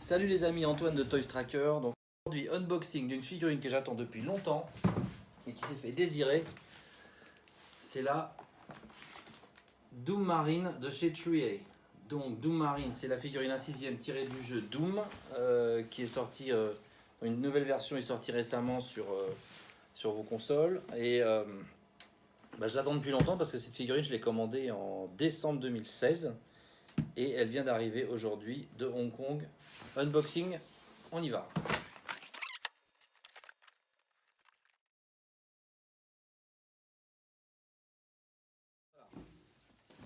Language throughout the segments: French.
Salut les amis, Antoine de Toys Tracker. Donc aujourd'hui, unboxing d'une figurine que j'attends depuis longtemps et qui s'est fait désirer. C'est la Doom Marine de chez 3A. Donc Doom Marine, c'est la figurine 1/6 tirée du jeu Doom qui est sortie, une nouvelle version est sortie récemment sur vos consoles. Et je l'attends depuis longtemps parce que cette figurine, je l'ai commandée en décembre 2016. Et elle vient d'arriver aujourd'hui de Hong Kong. Unboxing, on y va.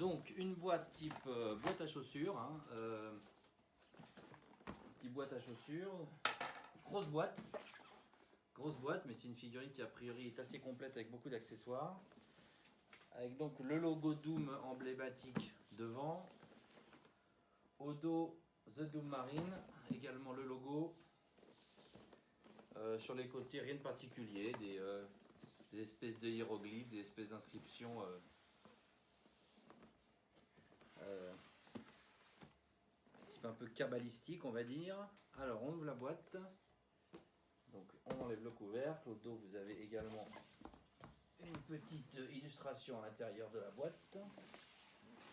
Donc une boîte type boîte à chaussures. Petite boîte à chaussures. Grosse boîte. Grosse boîte, mais c'est une figurine qui a priori est assez complète avec beaucoup d'accessoires. Avec donc le logo Doom emblématique devant. Au dos, The Doom Marine, également le logo. Sur les côtés, rien de particulier, des espèces de hiéroglyphes, des espèces d'inscriptions un peu cabalistique, on va dire. Alors, on ouvre la boîte. Donc, on enlève le couvercle. Au dos, vous avez également une petite illustration à l'intérieur de la boîte.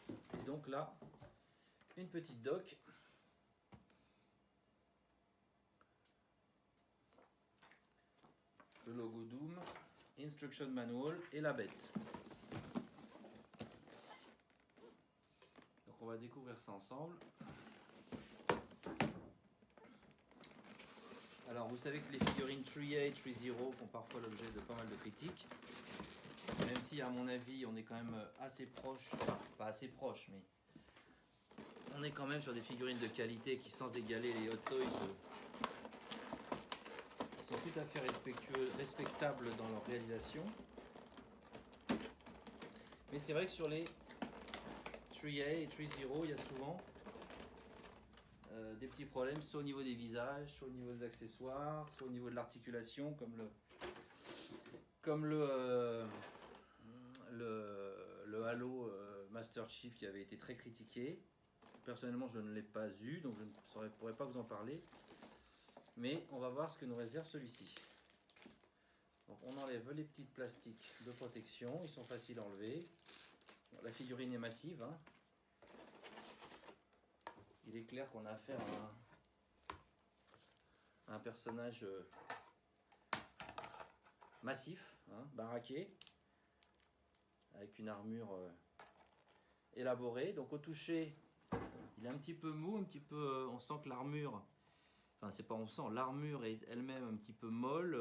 Et donc là, une petite doc. Le logo Doom, Instruction Manual et la bête. Donc on va découvrir ça ensemble. Alors vous savez que les figurines 3A, 3.0 font parfois l'objet de pas mal de critiques. Même si à mon avis on est quand même assez proche, enfin pas assez proche, mais on est quand même sur des figurines de qualité qui, sans égaler les Hot Toys, sont tout à fait respectables dans leur réalisation. Mais c'est vrai que sur les 3A et 3.0, il y a souvent des petits problèmes, soit au niveau des visages, soit au niveau des accessoires, soit au niveau de l'articulation, comme le Halo Master Chief qui avait été très critiqué. Personnellement, je ne l'ai pas eu, donc je ne pourrais pas vous en parler. Mais on va voir ce que nous réserve celui-ci. Donc on enlève les petites plastiques de protection, ils sont faciles à enlever. Bon, la figurine est massive. Il est clair qu'on a affaire à un personnage massif, baraqué, avec une armure élaborée. Donc au toucher, il est un petit peu mou, un petit peu. On sent que l'armure, enfin c'est pas on sent, l'armure est elle-même un petit peu molle,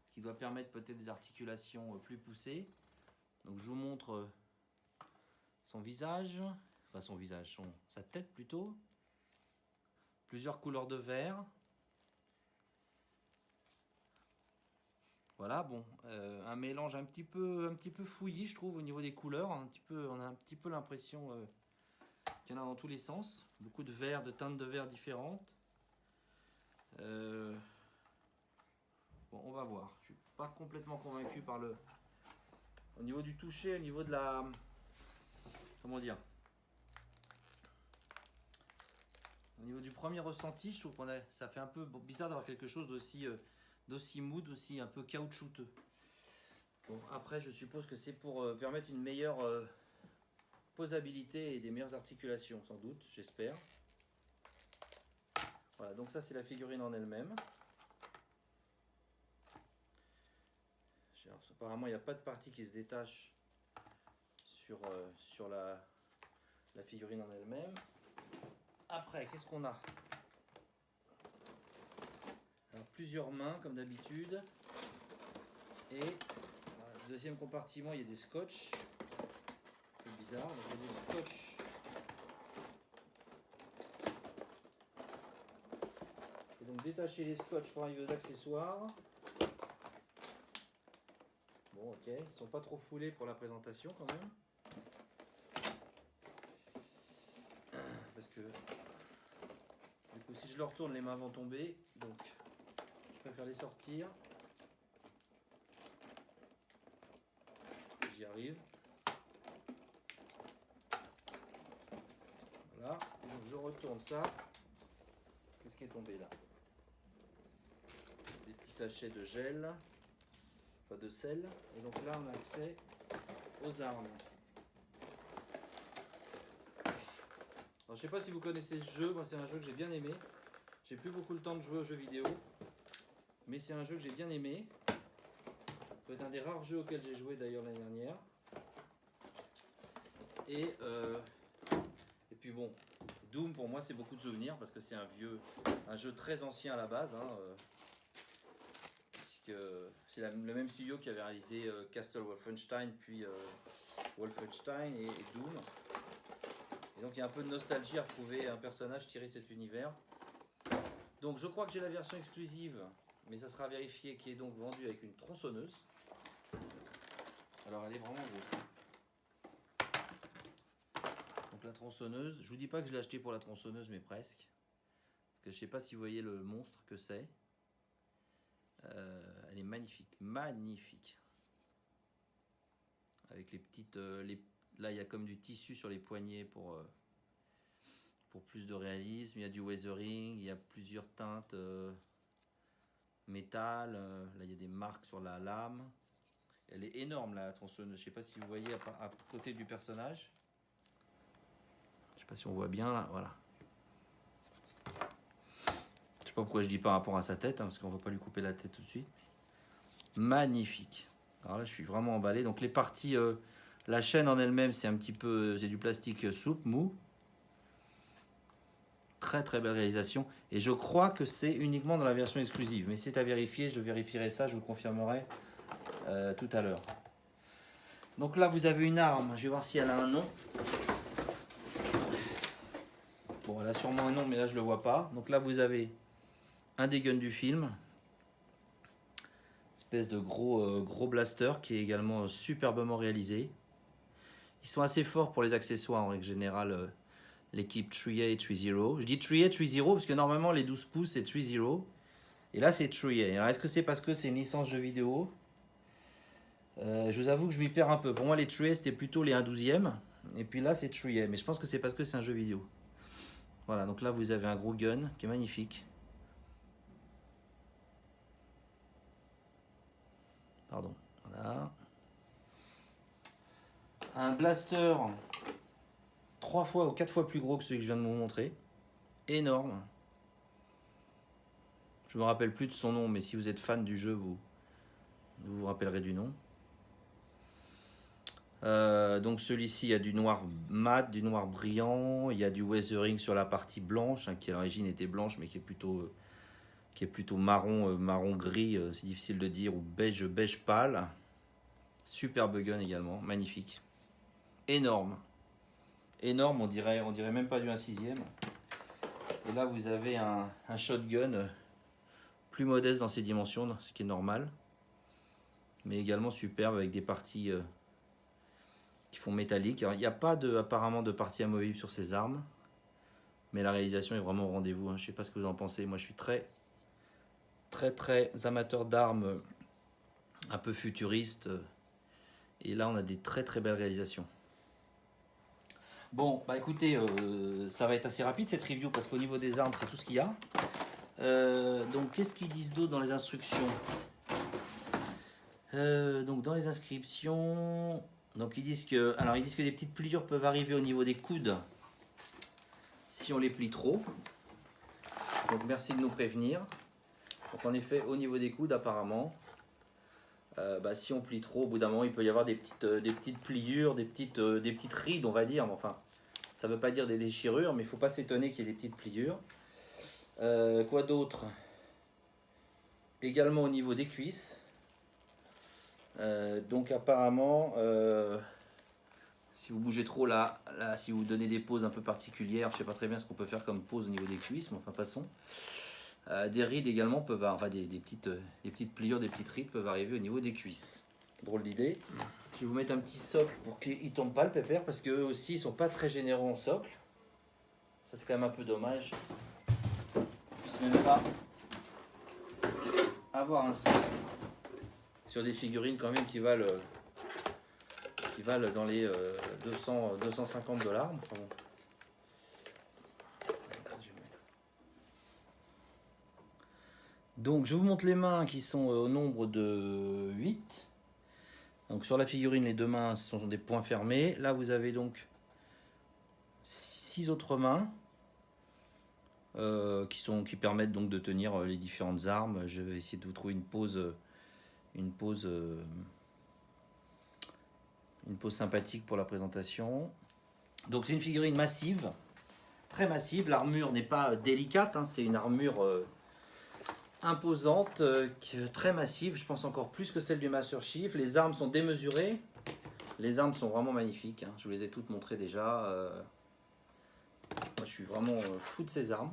ce qui doit permettre peut-être des articulations plus poussées. Donc je vous montre son visage, enfin son visage, sa tête plutôt. Plusieurs couleurs de vert. Voilà, bon, un mélange un petit peu fouillis, je trouve, au niveau des couleurs. On a un petit peu l'impression qu'il y en a dans tous les sens. Beaucoup de vert, de teintes de vert différentes. Bon, on va voir. Je suis pas complètement convaincu par au niveau du toucher, au niveau de la... Comment dire? Au niveau du premier ressenti, je trouve ça fait un peu bizarre d'avoir quelque chose d'aussi mou, d'aussi un peu caoutchouteux. Bon, après, je suppose que c'est pour permettre une meilleure posabilité et des meilleures articulations, sans doute, j'espère. Voilà, donc ça c'est la figurine en elle-même. Apparemment, il n'y a pas de partie qui se détache sur la figurine en elle-même. Après, qu'est-ce qu'on a? Alors, plusieurs mains, comme d'habitude. Et voilà, le deuxième compartiment, il y a des scotch. C'est bizarre, donc il y a des scotch. Et donc détacher les scotch pour arriver aux accessoires. Bon, ok, ils sont pas trop foulés pour la présentation quand même. Parce que du coup, si je le retourne, les mains vont tomber. Donc, je préfère les sortir. J'y arrive. Voilà, donc je retourne ça. qui est tombé là? Des petits sachets de gel, enfin de sel. Et donc là, on a accès aux armes. Alors, je sais pas si vous connaissez ce jeu, moi c'est un jeu que j'ai bien aimé. J'ai plus beaucoup le temps de jouer aux jeux vidéo, mais c'est un jeu que j'ai bien aimé. C'est un des rares jeux auxquels j'ai joué d'ailleurs l'année dernière. Et puis bon, Doom pour moi c'est beaucoup de souvenirs parce que c'est un jeu très ancien à la base. Hein, c'est le même studio qui avait réalisé Castle Wolfenstein, puis Wolfenstein et Doom. Et donc il y a un peu de nostalgie à retrouver un personnage tiré de cet univers. Donc je crois que j'ai la version exclusive, mais ça sera vérifié, qui est donc vendue avec une tronçonneuse. Alors elle est vraiment grosse. Donc la tronçonneuse, je vous dis pas que je l'ai acheté pour la tronçonneuse, mais presque. Parce que je sais pas si vous voyez le monstre que c'est. Elle est magnifique, magnifique. Avec les petites, là il y a comme du tissu sur les poignets pour plus de réalisme. Il y a du weathering, il y a plusieurs teintes métal. Là il y a des marques sur la lame. Elle est énorme la tronçonneuse. Je sais pas si vous voyez à côté du personnage. Je sais pas si on voit bien là, voilà. Je sais pas pourquoi je dis par rapport à sa tête, hein, parce qu'on va pas lui couper la tête tout de suite. Magnifique. Alors là, je suis vraiment emballé. Donc les parties, la chaîne en elle-même, c'est un petit peu, c'est du plastique souple, mou. Très très belle réalisation. Et je crois que c'est uniquement dans la version exclusive. Mais c'est à vérifier. Je vérifierai ça. Je vous le confirmerai tout à l'heure. Donc là, vous avez une arme. Je vais voir si elle a un nom. Bon, elle a sûrement un nom, mais là, je le vois pas. Donc là, vous avez un des guns du film. Espèce de gros blaster qui est également superbement réalisé. Ils sont assez forts pour les accessoires en règle générale, l'équipe 3830. Je dis 3830 parce que normalement les 12 pouces c'est 30 et là c'est 38. Alors est-ce que c'est parce que c'est une licence jeu vidéo? Je vous avoue que je m'y perds un peu. Pour moi les 38 c'était plutôt les 1/12e et puis là c'est 38, mais je pense que c'est parce que c'est un jeu vidéo. Voilà, donc là vous avez un gros gun qui est magnifique. Pardon, voilà. Un blaster 3 fois ou 4 fois plus gros que celui que je viens de vous montrer. Énorme. Je me rappelle plus de son nom, mais si vous êtes fan du jeu, vous vous rappellerez du nom. Donc celui-ci, il y a du noir mat, du noir brillant, il y a du weathering sur la partie blanche, hein, qui à l'origine était blanche, mais qui est plutôt marron, marron gris, c'est difficile de dire, ou beige pâle. Superbe gun également, magnifique. Énorme. Énorme, on dirait même pas du 1/6. Et là, vous avez un shotgun plus modeste dans ses dimensions, ce qui est normal. Mais également superbe avec des parties qui font métallique. Alors, il n'y a pas apparemment de partie amovible sur ces armes. Mais la réalisation est vraiment au rendez-vous. Hein. Je ne sais pas ce que vous en pensez. Moi, je suis très amateur d'armes un peu futuristes. Et là, on a des très belles réalisations. Bon, bah écoutez, ça va être assez rapide cette review parce qu'au niveau des armes, c'est tout ce qu'il y a. Donc, qu'est-ce qu'ils disent d'autre dans les instructions? Donc, dans les inscriptions, donc ils disent que les petites pliures peuvent arriver au niveau des coudes si on les plie trop. Donc, merci de nous prévenir. Donc, en effet, au niveau des coudes, apparemment, si on plie trop, au bout d'un moment, il peut y avoir des petites pliures, des petites rides, on va dire. Mais enfin, ça ne veut pas dire des déchirures, mais il ne faut pas s'étonner qu'il y ait des petites pliures. Quoi d'autre? Également au niveau des cuisses. Donc apparemment, si vous bougez trop là, si vous donnez des poses un peu particulières, je ne sais pas très bien ce qu'on peut faire comme pose au niveau des cuisses, mais enfin passons. Des rides également peuvent, enfin des petites pliures, des petites rides peuvent arriver au niveau des cuisses. Drôle d'idée. Je vais vous mettre un petit socle pour qu'il ne tombe pas le pépère, parce qu'eux aussi ils sont pas très généreux en socle. Ça c'est quand même un peu dommage. On puisse même pas avoir un socle sur des figurines quand même qui valent dans les 250 $. Enfin bon. Donc je vous montre les mains qui sont au nombre de 8. Donc sur la figurine, les deux mains sont des poings fermés. Là vous avez donc 6 autres mains qui permettent donc de tenir les différentes armes. Je vais essayer de vous trouver une pose, une pose sympathique pour la présentation. Donc c'est une figurine massive, très massive. L'armure n'est pas délicate, hein, c'est une armure imposante, très massive. Je pense encore plus que celle du Master Chief. Les armes sont démesurées. Les armes sont vraiment magnifiques, hein. Je vous les ai toutes montrées déjà. Moi, je suis vraiment fou de ces armes.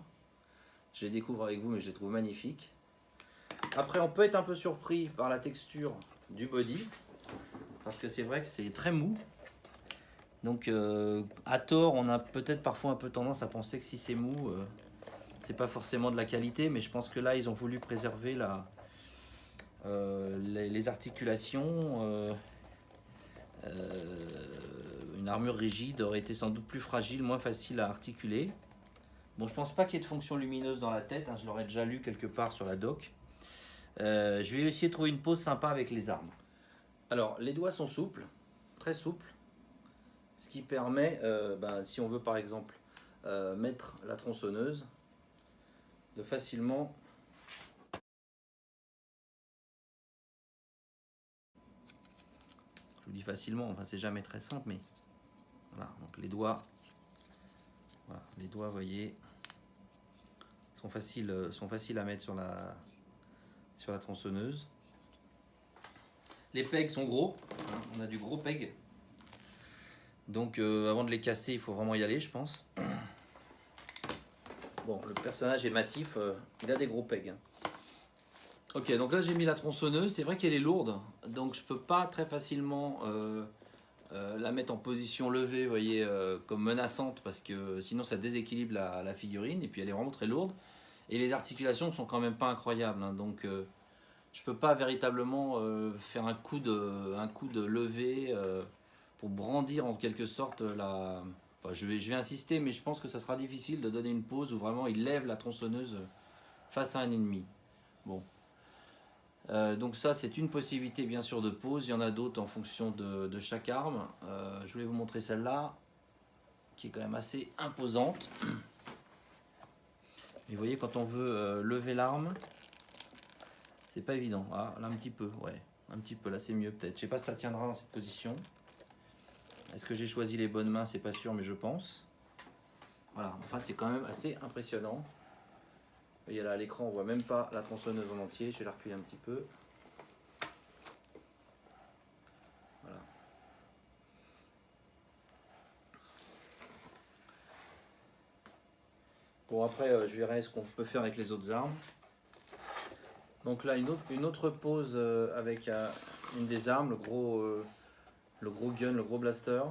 Je les découvre avec vous, mais je les trouve magnifiques. Après, on peut être un peu surpris par la texture du body, parce que c'est vrai que c'est très mou. Donc, à tort, on a peut-être parfois un peu tendance à penser que si c'est mou, c'est pas forcément de la qualité, mais je pense que là, ils ont voulu préserver les articulations. Une armure rigide aurait été sans doute plus fragile, moins facile à articuler. Bon, je pense pas qu'il y ait de fonction lumineuse dans la tête, hein, je l'aurais déjà lu quelque part sur la doc. Je vais essayer de trouver une pose sympa avec les armes. Alors, les doigts sont souples, très souples, ce qui permet, si on veut par exemple mettre la tronçonneuse, de facilement je vous dis facilement, enfin c'est jamais très simple, mais voilà, donc les doigts, voilà, les doigts, vous voyez, sont faciles à mettre sur la tronçonneuse. Les pegs sont gros, hein, on a du gros peg. Donc avant de les casser, il faut vraiment y aller, je pense. Bon, le personnage est massif, il a des gros pegs. Ok, donc là j'ai mis la tronçonneuse, c'est vrai qu'elle est lourde, donc je peux pas très facilement la mettre en position levée, vous voyez, comme menaçante, parce que sinon ça déséquilibre la figurine, et puis elle est vraiment très lourde. Et les articulations sont quand même pas incroyables, hein, donc je peux pas véritablement faire un coup de levée pour brandir en quelque sorte la... Enfin, je vais insister, mais je pense que ça sera difficile de donner une pose où vraiment il lève la tronçonneuse face à un ennemi. Bon. Donc ça c'est une possibilité bien sûr de pose, il y en a d'autres en fonction de chaque arme. Je voulais vous montrer celle-là, qui est quand même assez imposante. Et vous voyez, quand on veut lever l'arme, c'est pas évident. Ah, là un petit peu, ouais, un petit peu, là c'est mieux peut-être. Je sais pas si ça tiendra dans cette position. Est-ce que j'ai choisi les bonnes mains, c'est pas sûr, mais je pense. Voilà, enfin c'est quand même assez impressionnant. Vous voyez là à l'écran, on voit même pas la tronçonneuse en entier. Je vais la reculer un petit peu. Voilà. Bon après, je verrai ce qu'on peut faire avec les autres armes. Donc là, une autre pose avec une des armes, le gros gun, le gros blaster.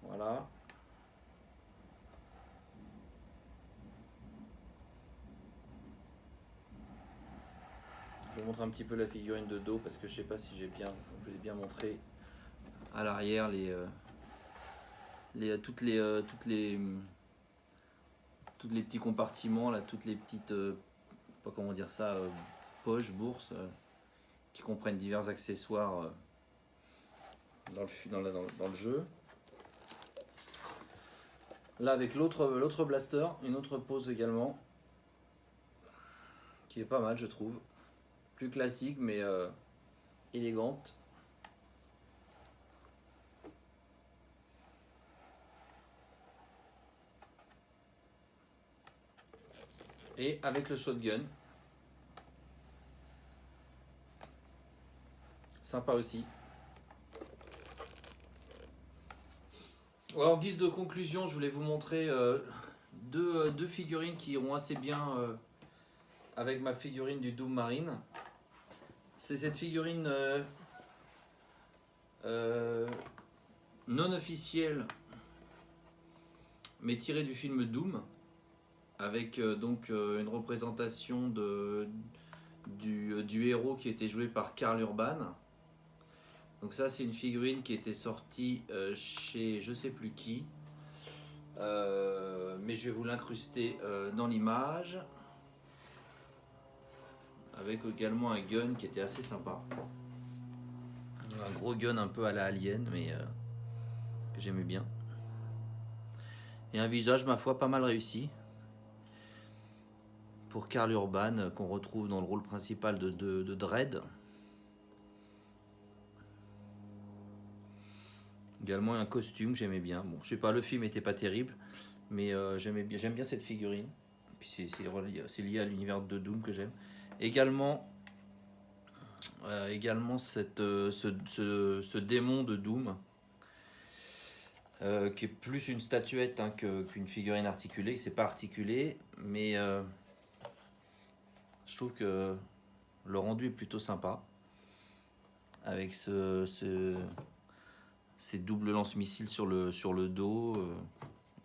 Voilà. Je vous montre un petit peu la figurine de dos parce que je sais pas si je vous ai bien montré à l'arrière toutes les petits compartiments là, toutes les petites pas comment dire ça, poches, bourses qui comprennent divers accessoires dans le jeu. Là avec l'autre blaster, une autre pose également qui est pas mal je trouve, plus classique mais élégante. Et avec le shotgun, sympa aussi. Alors, en guise de conclusion, je voulais vous montrer deux figurines qui iront assez bien avec ma figurine du Doom Marine. C'est cette figurine non officielle, mais tirée du film Doom, avec une représentation du héros qui était joué par Karl Urban. Donc ça c'est une figurine qui était sortie chez je sais plus qui. Mais je vais vous l'incruster dans l'image. Avec également un gun qui était assez sympa. Un gros gun un peu à la Alien, mais que j'aimais bien. Et un visage, ma foi, pas mal réussi. Pour Karl Urban, qu'on retrouve dans le rôle principal de Dredd. Également un costume que j'aimais bien. Bon, je sais pas, le film était pas terrible, mais j'aime bien cette figurine. Puis c'est lié à l'univers de Doom que j'aime. Également ce démon de Doom, qui est plus une statuette hein, qu'une figurine articulée. C'est pas articulé, mais je trouve que le rendu est plutôt sympa. Avec ces doubles lance-missiles sur le dos,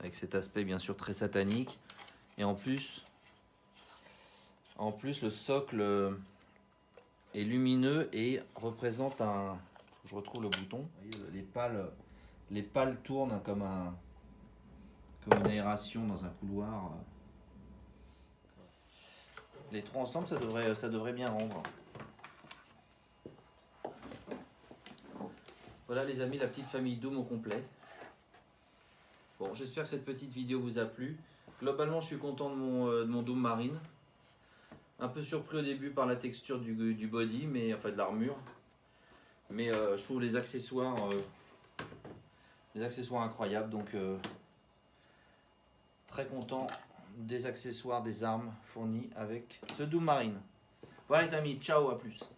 avec cet aspect bien sûr très satanique. Et en plus le socle est lumineux et représente un... Je retrouve le bouton. Vous voyez, les pales tournent comme une aération dans un couloir. Les trois ensemble, ça devrait bien rendre. Voilà les amis, la petite famille Doom au complet. Bon, j'espère que cette petite vidéo vous a plu. Globalement, je suis content de mon Doom Marine. Un peu surpris au début par la texture du body, mais enfin de l'armure. Mais je trouve les accessoires incroyables. Donc très content des accessoires, des armes fournies avec ce Doom Marine. Voilà les amis, ciao, à plus.